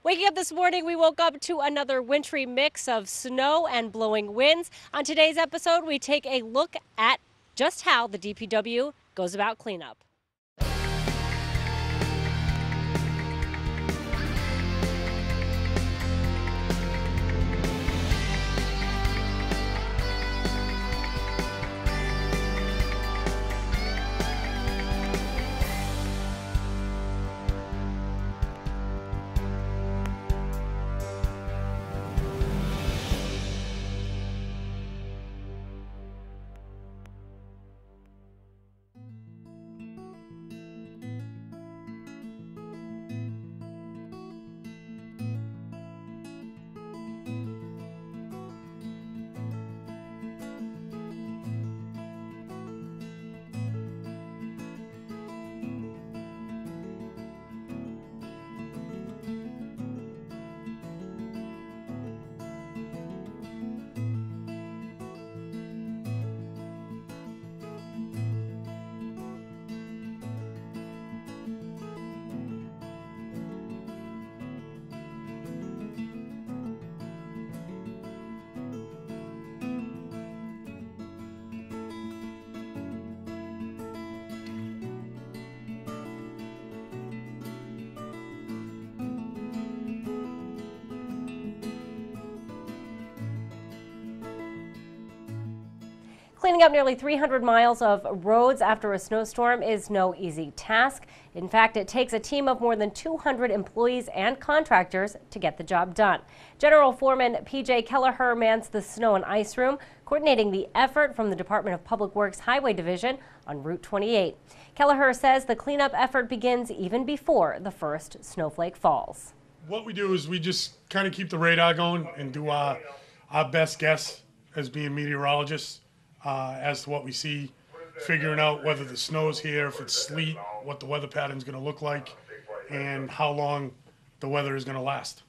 Waking up this morning, we woke up to another wintry mix of snow and blowing winds. On today's episode, we take a look at just how the DPW goes about cleanup. Cleaning up nearly 300 miles of roads after a snowstorm is no easy task. In fact, it takes a team of more than 200 employees and contractors to get the job done. General Foreman P.J. Kelleher mans the snow and ice room, coordinating the effort from the Department of Public Works Highway Division on Route 28. Kelleher says the cleanup effort begins even before the first snowflake falls. What we do is we just kind of keep the radar going and do our best guess as being meteorologists. As to what we see, figuring out whether the snow's here, if it's sleet, what the weather pattern is going to look like, and how long the weather is going to last.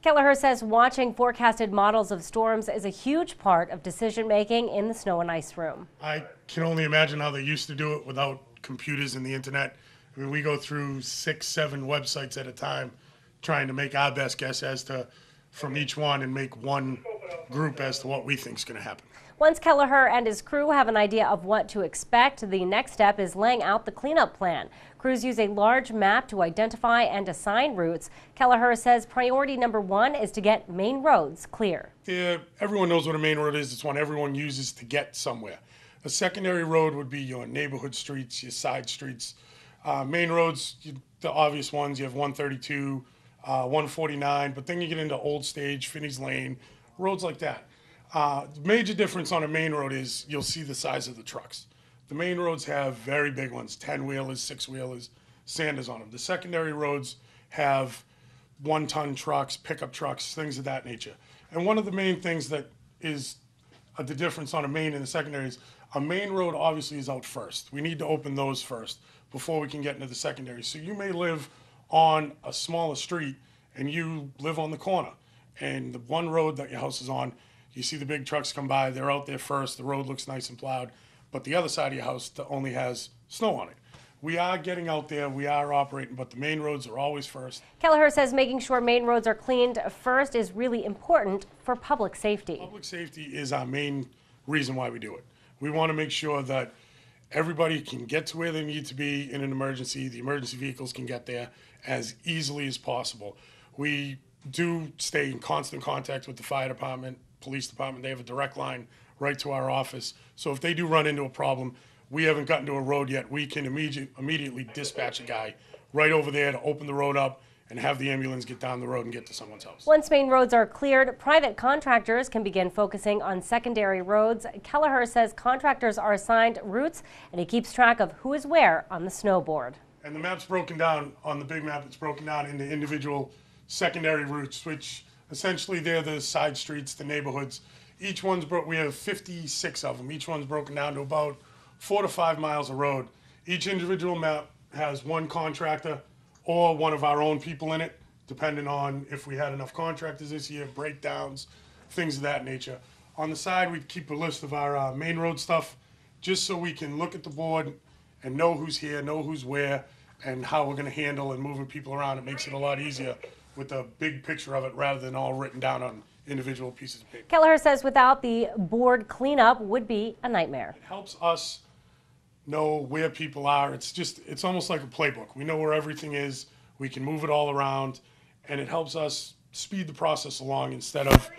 Kelleher says watching forecasted models of storms is a huge part of decision making in the snow and ice room. I can only imagine how they used to do it without computers and the internet. I mean, we go through 6, 7 websites at a time trying to make our best guess as to from each one and make one group as to what we think is going to happen. Once Kelleher and his crew have an idea of what to expect, the next step is laying out the cleanup plan. Crews use a large map to identify and assign routes. Kelleher says priority number 1 is to get main roads clear. Yeah, everyone knows what a main road is. It's one everyone uses to get somewhere. A secondary road would be your neighborhood streets, your side streets. Main roads, the obvious ones, you have 132, 149, but then you get into Old Stage, Finney's Lane, roads like that. The major difference on a main road is you'll see the size of the trucks. The main roads have very big ones, 10-wheelers, 6-wheelers, Sanders on them. The secondary roads have 1-ton trucks, pickup trucks, things of that nature. And one of the main things that is the difference on a main and a secondary is a main road obviously is out first. We need to open those first before we can get into the secondary. So you may live on a smaller street and you live on the corner. And the one road that your house is on, you see the big trucks come by, they're out there first, the road looks nice and plowed, but the other side of your house only has snow on it. We are getting out there, we are operating, but the main roads are always first. Kelleher says making sure main roads are cleaned first is really important for public safety. Public safety is our main reason why we do it. We want to make sure that everybody can get to where they need to be in an emergency. The emergency vehicles can get there as easily as possible. We do stay in constant contact with the fire department, police department. They have a direct line right to our office. So if they do run into a problem, we haven't gotten to a road yet, we can immediately dispatch a guy right over there to open the road up and have the ambulance get down the road and get to someone's house. Once main roads are cleared, private contractors can begin focusing on secondary roads. Kelleher says contractors are assigned routes and he keeps track of who is where on the snowboard. And the map's broken down, on the big map, it's broken down into individual secondary routes, which essentially they're the side streets, the neighborhoods. Each one's we have 56 of them. Each one's broken down to about 4 to 5 miles of road. Each individual map has one contractor or one of our own people in it, depending on if we had enough contractors this year, breakdowns, things of that nature. On the side, we keep a list of our main road stuff, just so we can look at the board and know who's here, know who's where, and how we're going to handle and moving people around. It makes it a lot easier with a big picture of it rather than all written down on individual pieces of paper. Kelleher says without the board cleanup would be a nightmare. It helps us know where people are. It's almost like a playbook. We know where everything is. We can move it all around, and it helps us speed the process along instead of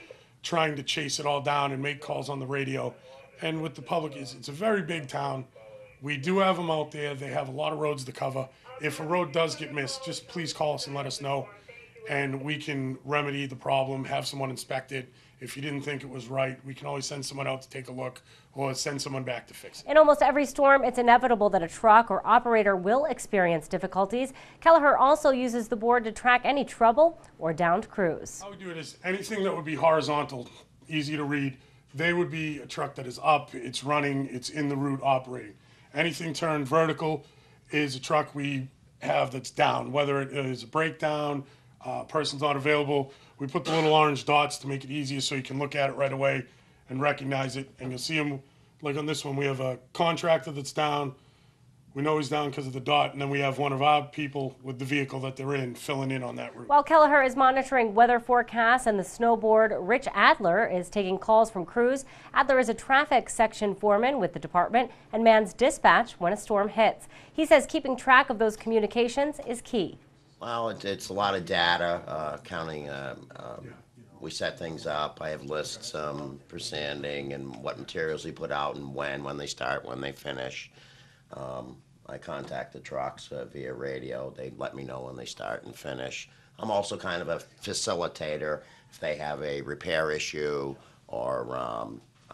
trying to chase it all down and make calls on the radio. And with the public, it's a very big town. We do have them out there. They have a lot of roads to cover. If a road does get missed, just please call us and let us know, and we can remedy the problem, have someone inspect it. If you didn't think it was right, we can always send someone out to take a look or send someone back to fix it. In almost every storm, it's inevitable that a truck or operator will experience difficulties. Kelleher also uses the board to track any trouble or downed crews. How we do it is anything that would be horizontal, easy to read, they would be a truck that is up, it's running, it's in the route operating. Anything turned vertical is a truck we have that's down, whether it is a breakdown, person's not available. We put the little orange dots to make it easier so you can look at it right away and recognize it. And you'll see them, like on this one, we have a contractor that's down. We know he's down because of the dot, and then we have one of our people with the vehicle that they're in filling in on that route. While Kelleher is monitoring weather forecasts and the snowboard, Rich Adler is taking calls from crews. Adler is a traffic section foreman with the department and mans dispatch when a storm hits. He says keeping track of those communications is key. Well, it's a lot of data, counting. We set things up. I have lists for sanding and what materials we put out and when they start, when they finish. I contact the trucks via radio. They let me know when they start and finish. I'm also kind of a facilitator. If they have a repair issue, or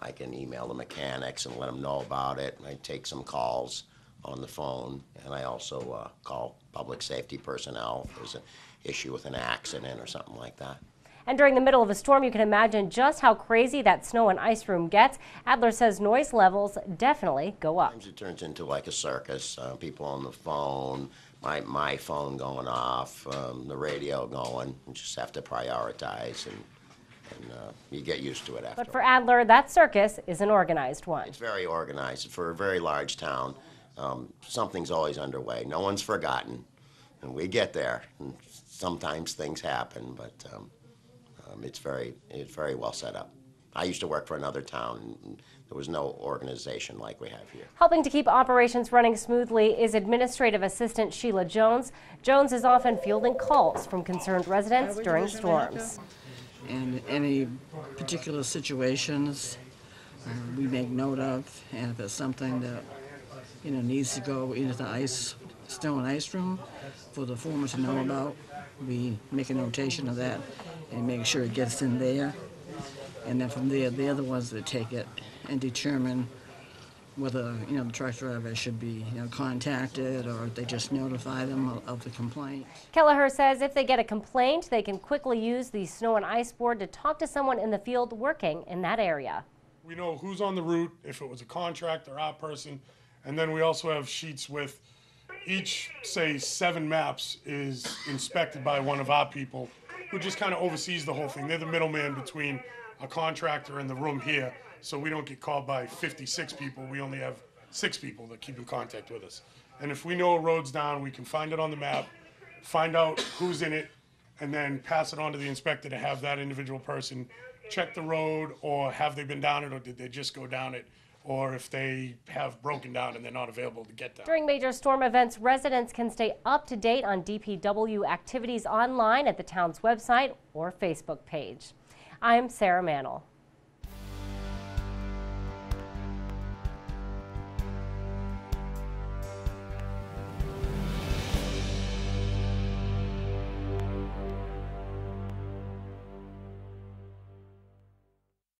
I can email the mechanics and let them know about it. I take some calls on the phone, and I also call public safety personnel if there's an issue with an accident or something like that. And during the middle of a storm, you can imagine just how crazy that snow and ice room gets. Adler says noise levels definitely go up. Sometimes it turns into like a circus. People on the phone, my phone going off, the radio going. You just have to prioritize, and you get used to it after. But for Adler, that circus is an organized one. It's very organized. For a very large town, something's always underway. No one's forgotten, and we get there. And sometimes things happen, but it's very well set up. I used to work for another town, and there was no organization like we have here. Helping to keep operations running smoothly is Administrative Assistant Sheila Jones. Jones is often fielding calls from concerned residents during storms. And any particular situations we make note of, and if it's something that needs to go into the snow and ice room for the foreman to know about, we make a notation of that and make sure it gets in there. And then from there, the other ones that take it and determine whether the truck driver should be contacted, or they just notify them of the complaint. Kelleher says if they get a complaint, they can quickly use the snow and ice board to talk to someone in the field working in that area. We know who's on the route, if it was a contractor, our person, and then we also have sheets with each, say, 7 maps is inspected by one of our people who just kind of oversees the whole thing. They're the middleman between a contractor and the room here, so we don't get called by 56 people. We only have 6 people that keep in contact with us. And if we know a road's down, we can find it on the map, find out who's in it, and then pass it on to the inspector to have that individual person check the road, or have they been down it, or did they just go down it, or if they have broken down and they're not available to get down. During major storm events, residents can stay up to date on DPW activities online at the town's website or Facebook page. I'm Sarah Mannel.